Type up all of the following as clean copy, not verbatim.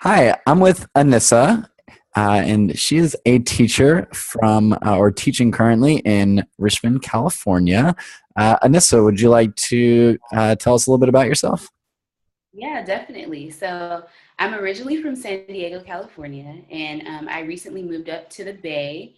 Hi, I'm with Annissa, and she is a teacher from or teaching currently in Richmond, California. Annissa, would you like to tell us a little bit about yourself? Yeah, definitely. So I'm originally from San Diego, California, and I recently moved up to the Bay,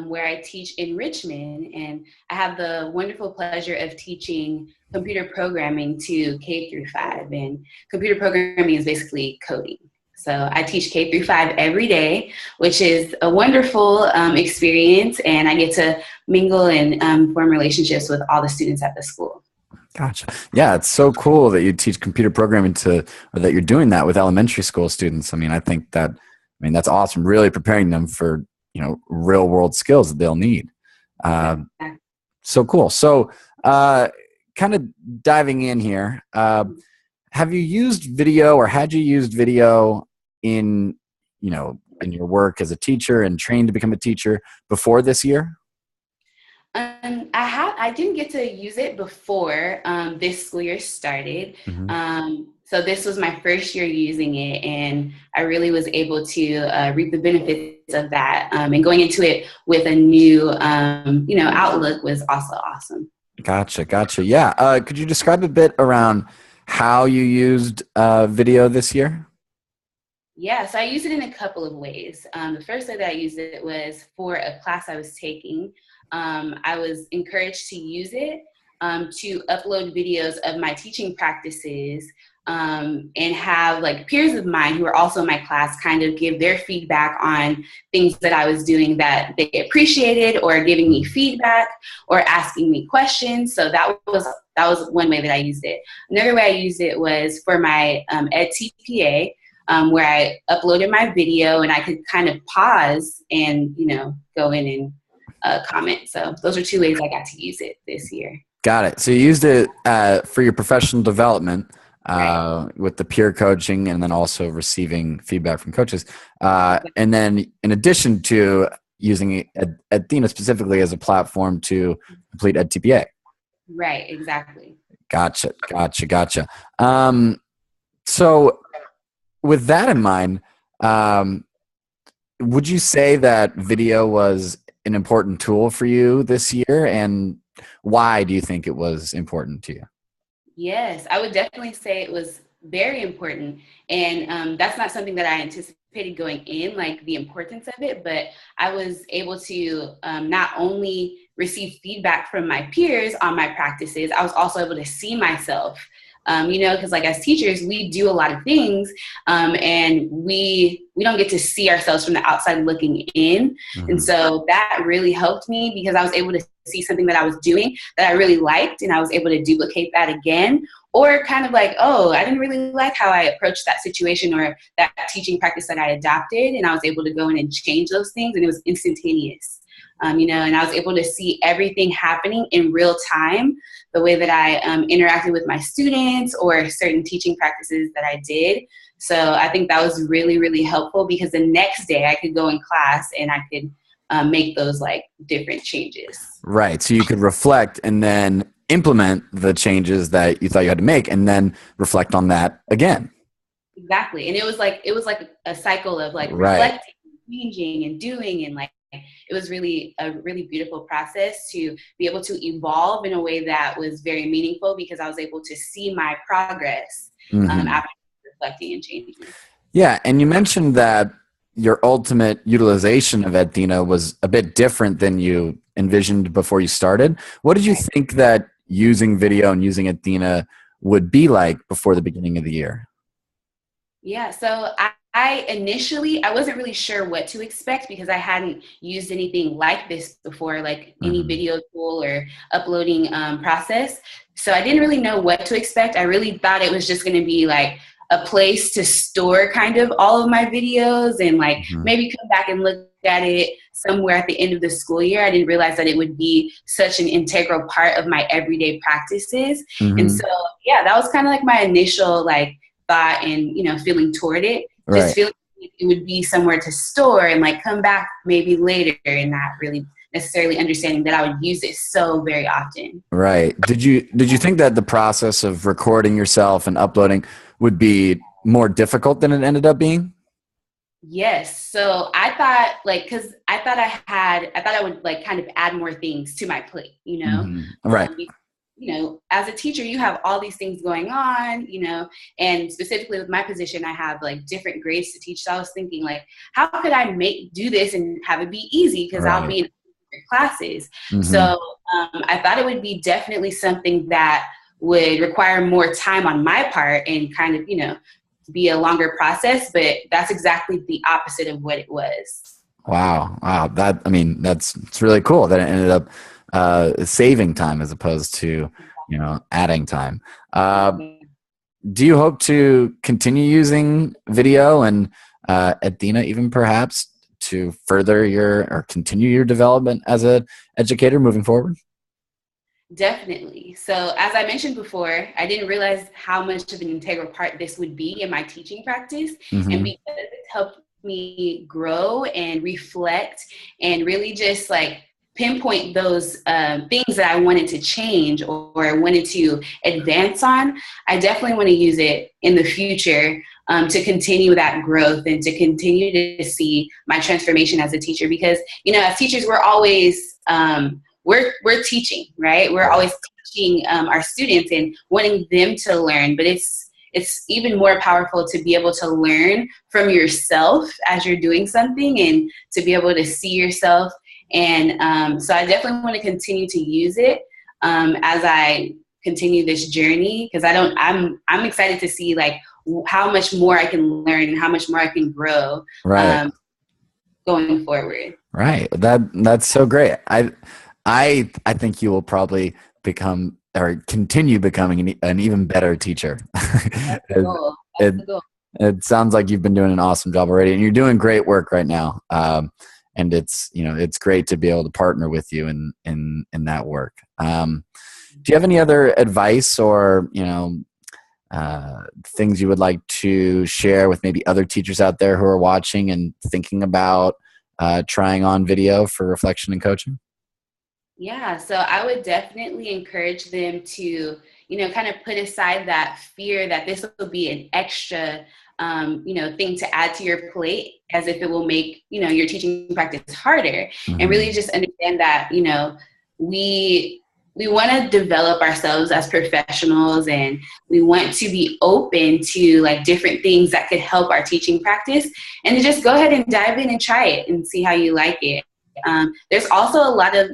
where I teach in Richmond. And I have the wonderful pleasure of teaching computer programming to K through 5. And computer programming is basically coding. So I teach K through 5 every day, which is a wonderful experience. And I get to mingle and form relationships with all the students at the school. Gotcha. Yeah, it's so cool that you teach computer programming or that you're doing that with elementary school students. That's awesome. Really preparing them for real world skills that they'll need. Uh, so cool. So, kind of diving in here. Have you used video, or had you used video in in your work as a teacher and trained to become a teacher before this year? I didn't get to use it before this school year started. Hmm. So this was my first year using it, and I really was able to reap the benefits of that. And going into it with a new, outlook was also awesome. Gotcha. Yeah. Could you describe a bit around how you used video this year? Yeah, so I used it in a couple of ways. The first way that I used it was for a class I was taking. I was encouraged to use it to upload videos of my teaching practices and have like peers of mine who are also in my class kind of give their feedback on things that I was doing that they appreciated, or giving me feedback or asking me questions. So that was one way that I used it. Another way I used it was for my EdTPA, where I uploaded my video and I could kind of pause and go in and comment. So those are two ways I got to use it this year. Got it. So you used it for your professional development Right. with the peer coaching, and then also receiving feedback from coaches. And then in addition to using Edthena specifically as a platform to complete EdTPA. Right, exactly. Gotcha. So with that in mind, um, would you say that video was an important tool for you this year, and why do you think it was important to you? Yes, I would definitely say it was very important. And that's not something that I anticipated going in, like the importance of it, but I was able to not only receive feedback from my peers on my practices, I was also able to see myself. Because like as teachers, we do a lot of things, and we don't get to see ourselves from the outside looking in. And Hmm. so that really helped me because I was able to see something that I was doing that I really liked, and I was able to duplicate that again. Or kind of like, oh, I didn't really like how I approached that situation or that teaching practice that I adopted, and I was able to go in and change those things, and it was instantaneous. And I was able to see everything happening in real time, the way that I interacted with my students or certain teaching practices that I did. So I think that was really, really helpful because the next day I could go in class and I could make those like different changes. Right. So you could reflect and then implement the changes that you thought you had to make, and then reflect on that again. Exactly. And it was like a cycle of like Right. reflecting, changing and doing, and like it was really a really beautiful process to be able to evolve in a way that was very meaningful because I was able to see my progress Hmm. after reflecting and changing. Yeah. And you mentioned that your ultimate utilization of Edthena was a bit different than you envisioned before you started. What did you Right. think that using video and using Edthena would be like before the beginning of the year? Yeah, so I initially I wasn't really sure what to expect because I hadn't used anything like this before, like any Hmm. video tool or uploading process. So I didn't really know what to expect. I really thought it was just going to be like a place to store kind of all of my videos and like Hmm. maybe come back and look at it somewhere at the end of the school year. I didn't realize that it would be such an integral part of my everyday practices. And Hmm. so, yeah, that was kind of like my initial like thought and feeling toward it, just Right. feeling like it would be somewhere to store and like come back maybe later, and not really necessarily understanding that I would use it so very often. Right. Did you think that the process of recording yourself and uploading would be more difficult than it ended up being? Yes. So I thought like, cause I thought I would like kind of add more things to my plate, Right. um, as a teacher, you have all these things going on, and specifically with my position, I have like different grades to teach. So I was thinking like, how could I do this and have it be easy? Cause I'll Right. be in different classes. So Hmm. I thought it would be definitely something that would require more time on my part and kind of, be a longer process, but that's exactly the opposite of what it was. Wow. Wow. It's really cool that it ended up saving time as opposed to, adding time. Uh, do you hope to continue using video and Edthena even perhaps to further or continue your development as an educator moving forward? Definitely. So, as I mentioned before, I didn't realize how much of an integral part this would be in my teaching practice. And Hmm. because it helped me grow and reflect and really just like pinpoint those things that I wanted to change or wanted to advance on, I definitely want to use it in the future to continue that growth and to continue to see my transformation as a teacher. Because, as teachers, we're always, we're teaching, right? We're Right. always teaching our students and wanting them to learn, but it's even more powerful to be able to learn from yourself as you're doing something and to be able to see yourself. And so I definitely want to continue to use it as I continue this journey, because I'm excited to see like how much more I can learn and how much more I can grow Right. going forward. Right. That's so great. I think you will probably become or continue becoming an even better teacher. That's the it, goal. That's it the goal. it sounds like you've been doing an awesome job already, and you're doing great work right now. And it's great to be able to partner with you in that work. Do you have any other advice or things you would like to share with maybe other teachers out there who are watching and thinking about trying on video for reflection and coaching? Yeah, so I would definitely encourage them to, kind of put aside that fear that this will be an extra, thing to add to your plate, as if it will make, your teaching practice harder, and really Hmm. just understand that, we we want to develop ourselves as professionals, and we want to be open to like different things that could help our teaching practice, and to just go ahead and dive in and try it and see how you like it. There's also a lot of,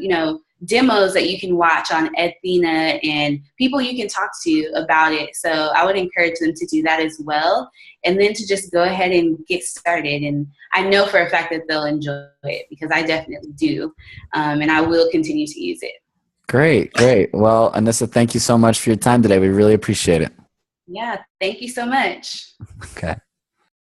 demos that you can watch on Edthena and people you can talk to about it. So I would encourage them to do that as well. And then to just go ahead and get started. And I know for a fact that they'll enjoy it, because I definitely do. And I will continue to use it. Great, great. Well, Annissa, thank you so much for your time today. We really appreciate it. Yeah. Thank you so much. Okay.